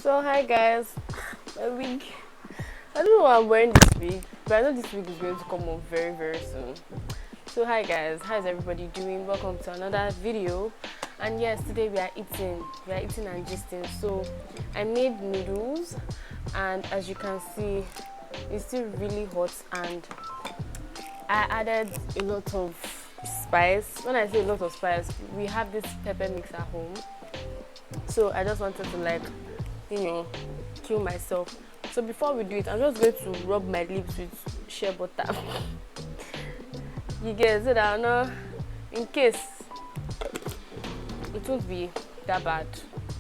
So hi guys, my wig. I don't know what I'm wearing this week, but I know this week is going to come up very soon. So hi guys, how's everybody doing? Welcome to another video. And yes, today we are eating and gisting. So I made noodles, and as you can see, it's still really hot, and I added a lot of spice. When I say a lot of spice, we have this pepper mix at home. So I just wanted to kill myself. So before we do it, I'm just going to rub my lips with shea butter. You get so that no, in case it won't be that bad.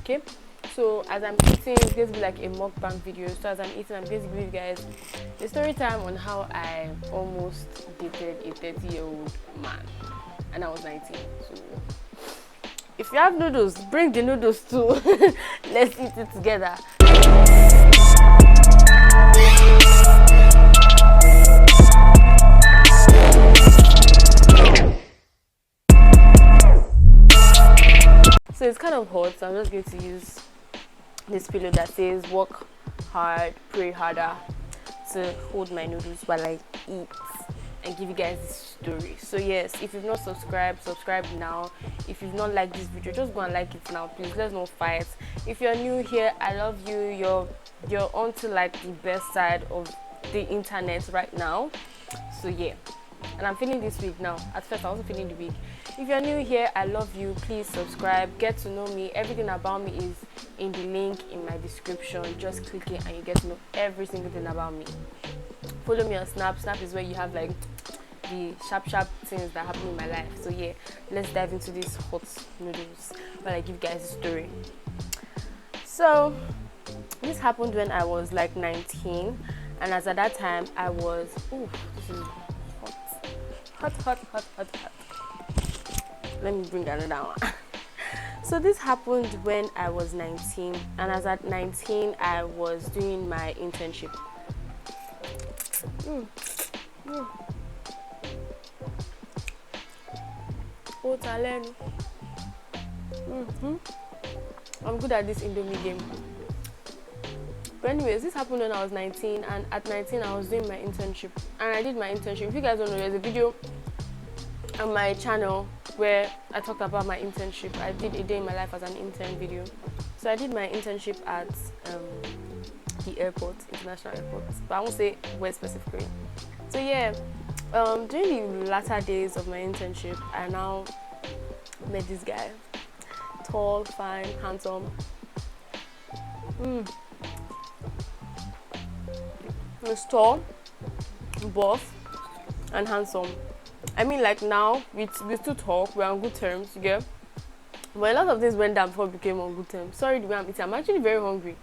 Okay. So as I'm eating, it's going to be like a mukbang video. So as I'm eating, I'm going to give you guys a story time on how I almost dated a 30-year-old man, and I was 19. So if you have noodles, bring the noodles too. Let's eat it together. So it's kind of hot, so I'm just going to use this pillow that says work hard, pray harder, to hold my noodles while I eat and give you guys this story. So yes, if you've not subscribed, subscribe now. If you've not liked this video, just go and like it now, please. Let's not fight. If you're new here, I love you. You're onto like the best side of the internet right now. So yeah, and I'm feeling this week now. At first I wasn't feeling the week. If you're new here, I love you. Please subscribe, get to know me. Everything about me is in the link in my description. Just click it and you get to know every single thing about me. Follow me on Snap. Snap is where you have like the sharp things that happen in my life. So yeah, let's dive into these hot noodles while I give you guys a story. So this happened when I was like 19, and as at that time I was this is hot. Let me bring another one. So this happened when I was 19, and as at 19 I was doing my internship. I'm good at this Indomie game. But anyways, this happened when I was 19, and at 19 I was doing my internship, and I did my internship. If you guys don't know, there's a video on my channel where I talked about my internship. I did a day in my life as an intern video. So I did my internship at the airport, international airport, but I won't say where specifically. So yeah, during the latter days of my internship, I now met this guy. Tall, fine, handsome. He's tall, buff, and handsome. I mean, like now we still talk. We're on good terms, you get. But a lot of things went down before we became on good terms. Sorry, the way I'm eating. I'm actually very hungry.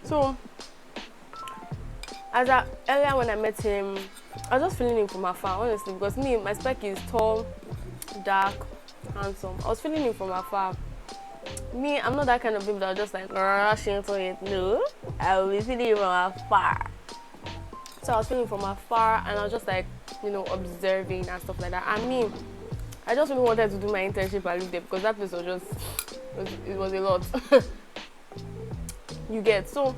So, earlier when I met him, I was just feeling him from afar, honestly, because my spec is tall, dark, handsome. I was feeling him from afar. I'm not that kind of people that are just like rushing to it. No, I will be feeling him from afar. So I was feeling from afar, and I was just like, observing and stuff like that. I just really wanted to do my internship and leave there, because that place was it was a lot. You get, so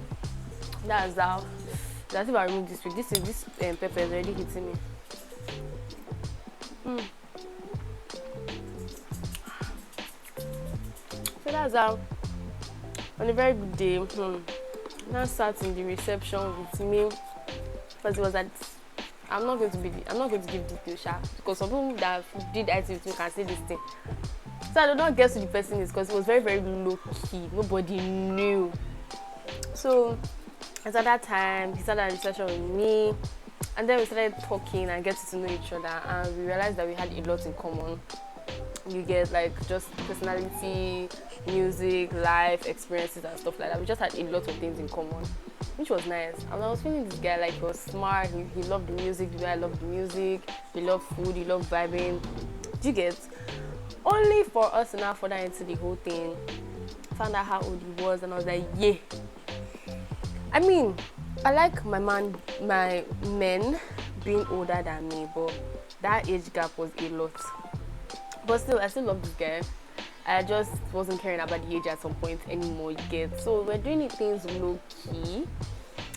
that's if I remove this week. This pepper is already hitting me. So that's how, on a very good day, now sat in the reception with me, because it was at, I'm not going to give details, because some people that did IT with me can say this thing. So I did not guess who the person is, because it was very low key. Nobody knew. So as at that time, he started a reception with me, and then we started talking and getting to know each other, and we realized that we had a lot in common. You get, like, just personality, music, life experiences and stuff like that. We just had a lot of things in common, which was nice. And I was feeling this guy, like, he was smart, he loved the music the way I loved the music, he loved food, he loved vibing. Do you get? Only for us to now further into the whole thing, found out how old he was, and I was like, yeah. I like my men being older than me, but that age gap was a lot. But still, I still love this guy. I just wasn't caring about the age at some point anymore, you get. So we're doing things low key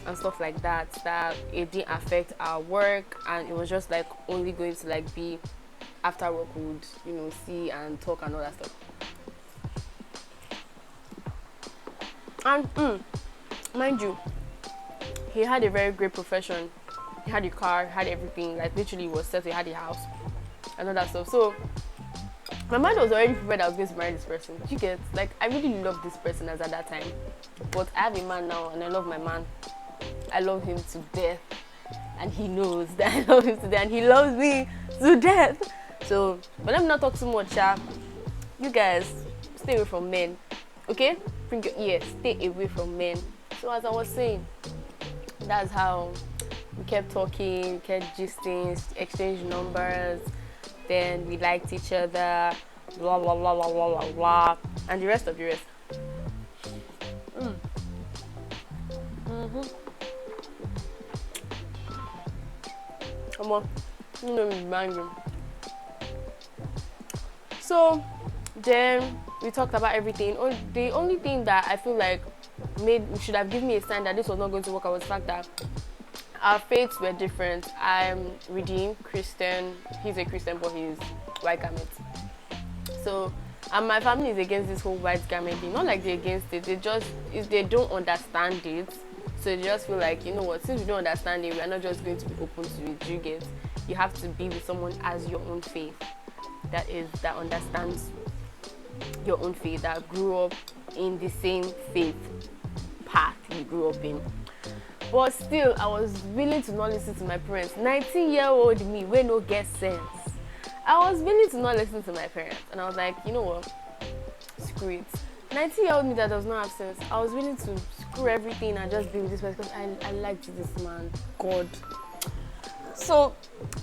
and stuff like that, that it didn't affect our work, and it was just like only going to like be after work we would, you know, see and talk and all that stuff. And mind you, he had a very great profession. He had a car, had everything, like literally was set, he had a house and all that stuff. So my mind was already prepared I was going to marry this person. You get, like, I really loved this person as at that time. But I have a man now and I love my man. I love him to death. And he knows that I love him to death and he loves me to death. So, but let me not talk too much, you guys, stay away from men. Okay? Bring your ear, stay away from men. So as I was saying, that's how we kept talking, kept gisting, exchanged numbers. Then we liked each other, blah blah blah blah blah blah blah, and the rest of the rest. Come on, you know me, mind you. So then we talked about everything. The only thing that I feel like should have given me a sign that this was not going to work out was the fact that our faiths were different. I'm redeemed Christian. He's a Christian, but he's white garment. So, and my family is against this whole white garment thing. Not like they're against it. They don't understand it. So they just feel like, you know what? Since we don't understand it, we are not just going to be open to it. You get? You have to be with someone as your own faith. That understands your own faith. That grew up in the same faith path you grew up in. But still, I was willing to not listen to my parents. 19-year-old me, wey no get sense. I was willing to not listen to my parents. And I was like, you know what? Screw it. 19-year-old me that does not have sense. I was willing to screw everything and just be with this person because I liked this man. God. So,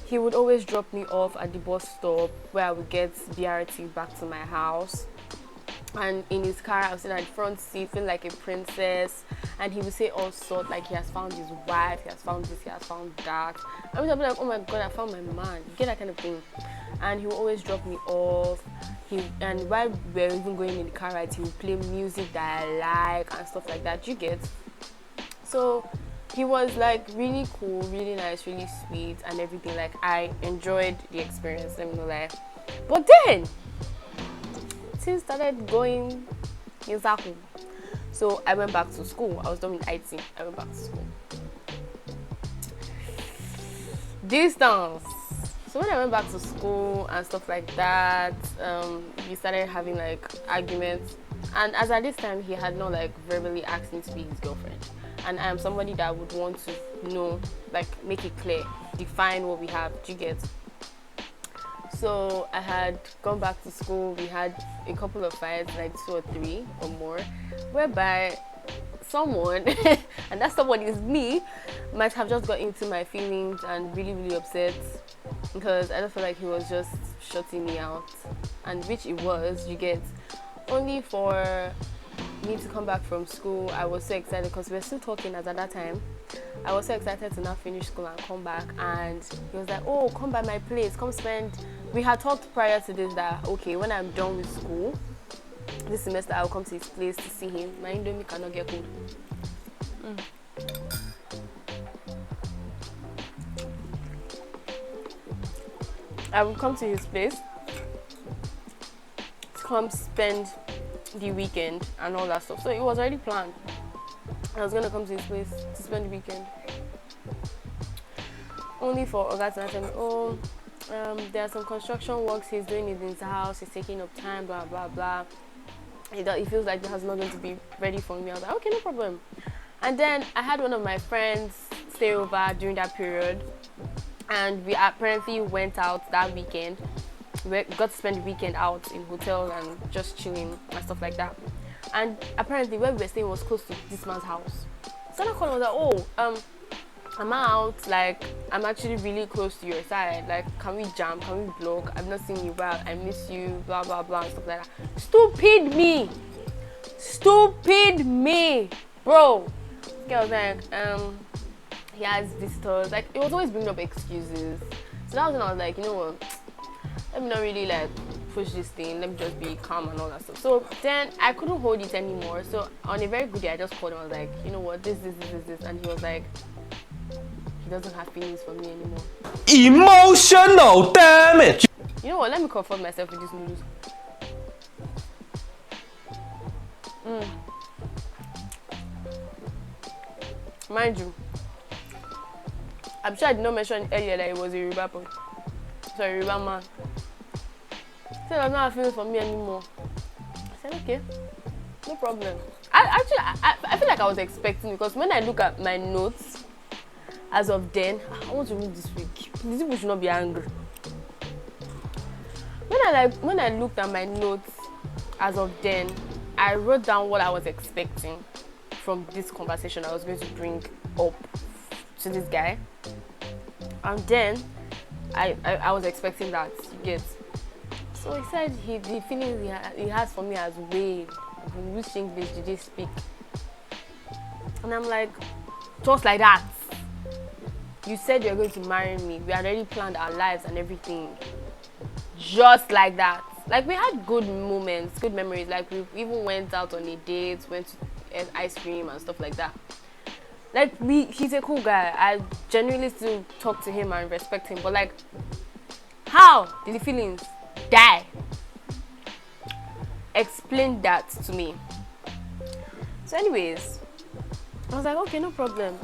he would always drop me off at the bus stop where I would get BRT back to my house. And in his car, I was sitting at the front seat, feeling like a princess. And he would say all sorts, like he has found his wife, he has found this, he has found that. I would be like, oh my God, I found my man. You get that kind of thing. And he would always drop me off. And while we were even going in the car ride, he would play music that I like and stuff like that. You get? So he was like really cool, really nice, really sweet and everything. Like I enjoyed the experience, let me know that. But then things started going in circle. So I went back to school. I was done with IT. I went back to school. Distance. So when I went back to school and stuff like that, we started having like arguments. And as at this time, he had not like verbally asked me to be his girlfriend. And I am somebody that would want to know, like make it clear, define what we have. Do you get? So I had gone back to school. We had a couple of fights, like 2 or 3 or more, whereby someone, and that someone is me, might have just got into my feelings and really, really upset because I don't feel like he was just shutting me out, and which it was, you get, only for me to come back from school. I was so excited because we were still talking at that time. I was so excited to now finish school and come back, and he was like, oh, come by my place, come spend. We had talked prior to this that, okay, when I'm done with school this semester, I'll come to his place to see him. My Indomie cannot get cold. I would come to his place to come spend the weekend and all that stuff. So it was already planned. I was gonna come to his place to spend the weekend. Only for Oga to tell me, oh, there are some construction works he's doing in his house, he's taking up time, blah blah blah. He feels like the house is not going to be ready for me. I was like, okay, no problem. And then I had one of my friends stay over during that period, and we apparently went out that weekend. We got to spend the weekend out in hotels and just chilling and stuff like that. And apparently where we were staying was close to this man's house. So I called and was like, oh, I'm out, like I'm actually really close to your side, like can we jam, can we vlog, I've not seen you well, I miss you, blah blah blah and stuff like that. Stupid me, bro. This girl was like, he has visitors. Like, it was always bringing up excuses. So that was when I was like, you know what, let me not really like push this thing, let me just be calm and all that stuff. So then I couldn't hold it anymore. So on a very good day, I just called him. I was like, you know what, this, and he was like, he doesn't have feelings for me anymore. Emotional damage. You know what, let me comfort myself with these noodles. Mind you, I'm sure I did not mention earlier that it was a Yoruba boy. Sorry, Yoruba man. He said, I'm not feeling for me anymore. I said, okay, no problem. I feel like I was expecting, because when I look at my notes as of then, I want to read this week. These people should not be angry. When I looked at my notes as of then, I wrote down what I was expecting from this conversation I was going to bring up to this guy. And then I was expecting that, you get. So he said the feelings he has for me has waned. In which English did they speak? And I'm like, just like that. You said you're going to marry me. We had already planned our lives and everything. Just like that. Like, we had good moments, good memories. Like, we even went out on a date, went to eat ice cream and stuff like that. Like, he's a cool guy. I genuinely still talk to him and respect him. But like, how did the feelings die? Explain that to me. So anyways, I was like, okay, no problem.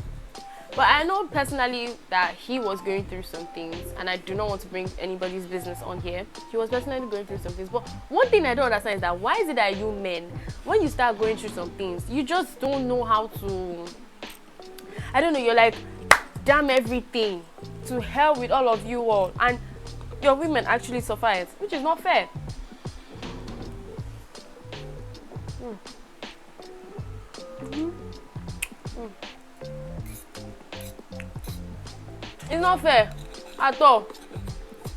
But I know personally that he was going through some things, and I do not want to bring anybody's business on here. He was personally going through some things. But one thing I don't understand is that why is it that you men, when you start going through some things, you just don't know how to, I don't know, you're like, damn everything, to hell with all of you all, and your women actually suffer it, which is not fair. It's not fair at all.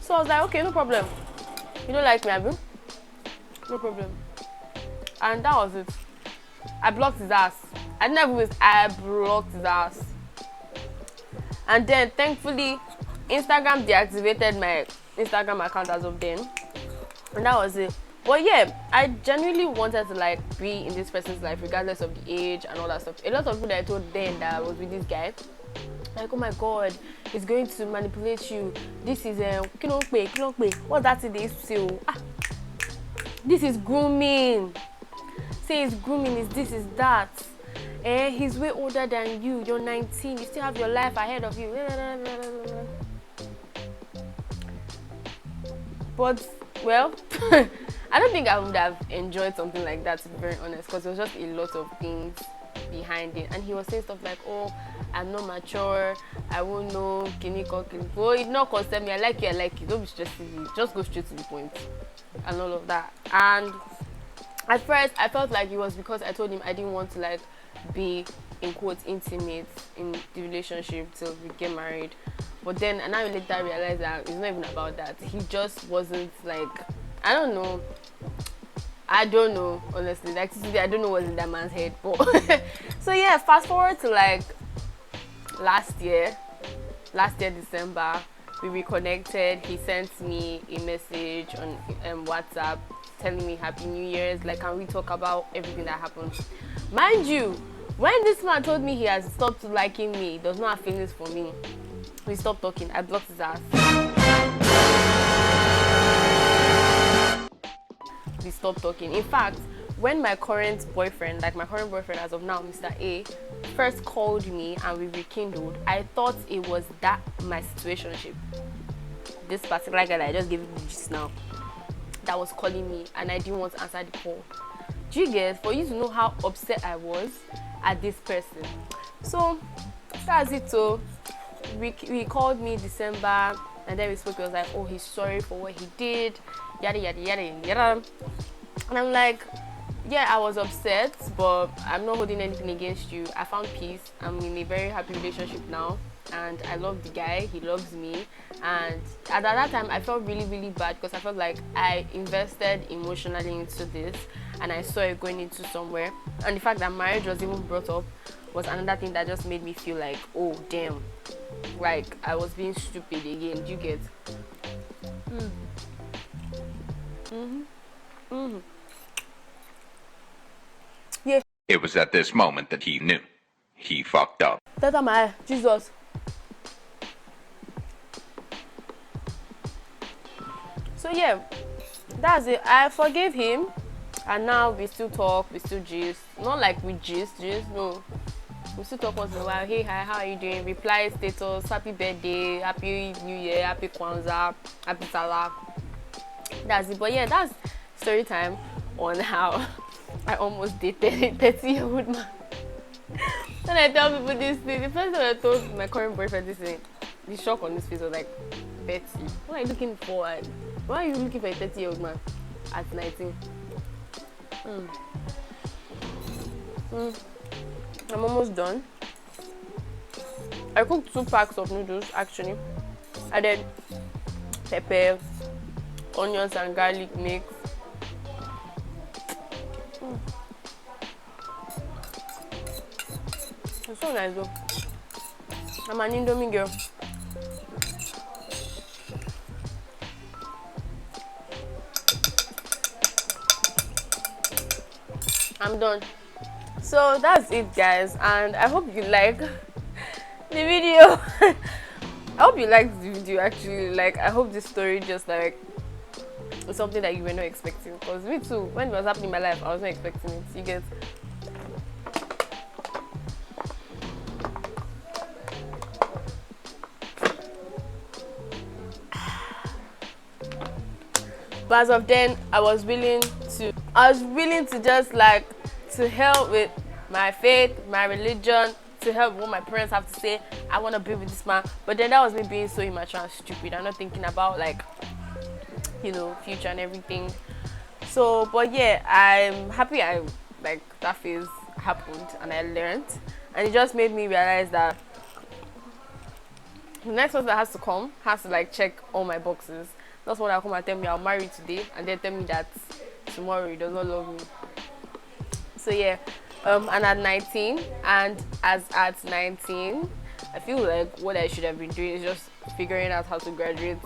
So I was like, okay, no problem. You don't like me, Abu? No problem. And that was it. I blocked his ass. I blocked his ass. And then thankfully, Instagram deactivated my Instagram account as of then. And that was it. But yeah, I genuinely wanted to like be in this person's life regardless of the age and all that stuff. A lot of people that I told then that I was with this guy, like, oh my god, he's going to manipulate you. This is what's that thing they used to say? This is grooming. Say it's grooming, is this, is that. He's way older than you. You're 19. You still have your life ahead of you. But well, I don't think I would have enjoyed something like that, to be very honest, because there was just a lot of things behind it. And he was saying stuff like, oh, I'm not mature, I won't know, well, it not concern me, I like you, don't be stressing, just go straight to the point and all of that. And at first I felt like it was because I told him I didn't want to like be in quotes intimate in the relationship till we get married. But then and I later realized that it's not even about that. He just wasn't like, I don't know honestly, like today I don't know what's in that man's head. But so yeah, fast forward to like last year December, we reconnected. He sent me a message on WhatsApp telling me Happy New Year's, like, can we talk about everything that happened. Mind you, when this man told me he has stopped liking me, he does not have feelings for me, we stopped talking. I blocked his ass. We stopped talking. In fact, when my current boyfriend as of now, Mr. A, first called me and we rekindled, I thought it was that my situationship, this particular guy that I just gave you just now, that was calling me, and I didn't want to answer the call. Do you get? For you to know how upset I was at this person. So that's it. So he called me December, and then we spoke. He was like, oh, he's sorry for what he did, yada yada yada yada. And I'm like, yeah, I was upset, but I'm not holding anything against you. I found peace. I'm in a very happy relationship now, and I love the guy. He loves me. And at that time, I felt really, really bad because I felt like I invested emotionally into this, and I saw it going into somewhere. And the fact that marriage was even brought up was another thing that just made me feel like, oh damn, like I was being stupid again. Do you get? Yeah. It was at this moment that he knew. He fucked up. Tata my Jesus. So yeah, that's it. I forgave him, and now we still talk, we still gist. Not like we gist, no. We still talk once in a while. Hey, hi, how are you doing? Reply status, happy birthday, happy new year, happy Kwanzaa, happy Salah. That's it. But yeah, that's story time on how I almost dated a 30-year-old man. When I tell people this thing, the first time I told my current boyfriend this thing, the shock on his face was like, 30. What are you looking for? Why are you looking for a 30-year-old man at 19? I'm almost done. I cooked 2 packs of noodles actually. I did pepper, onions and garlic mix. It's so nice though. I'm an Indomie girl. I'm done. So that's it guys, and I hope you like the video. I hope you liked the video actually. Like I hope this story just like it's something that you were not expecting, because me too, when it was happening in my life I was not expecting it. You get? But as of then, I was willing to just like to help with my faith, my religion, to help what my parents have to say. I want to be with this man. But then that was me being so immature and stupid. I'm not thinking about like, you know, future and everything. So, but yeah, I'm happy like that phase happened and I learned, and it just made me realize that the next person that has to come has to like check all my boxes. That's what I come and tell me I'll marry today, and then tell me that tomorrow he does not love me. So yeah, and at 19, and as at 19, I feel like what I should have been doing is just figuring out how to graduate.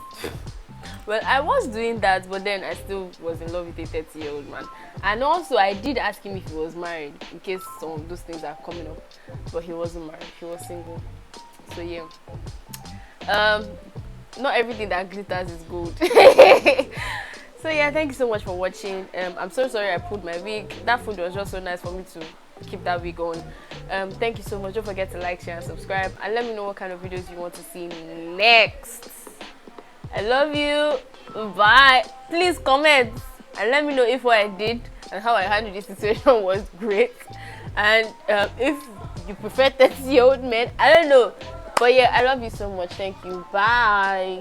Well, I was doing that, but then I still was in love with a 30-year-old man. And also, I did ask him if he was married, in case some of those things are coming up. But he wasn't married, he was single. So yeah. Not everything that glitters is gold. So yeah, thank you so much for watching. I'm so sorry I pulled my wig. That food was just so nice for me to keep that wig on. Thank you so much. Don't forget to like, share and subscribe, and let me know what kind of videos you want to see next. I love you. Bye. Please comment and let me know if what I did and how I handled this situation was great, and if you prefer 30-year-old men. I don't know. But yeah, I love you so much. Thank you. Bye.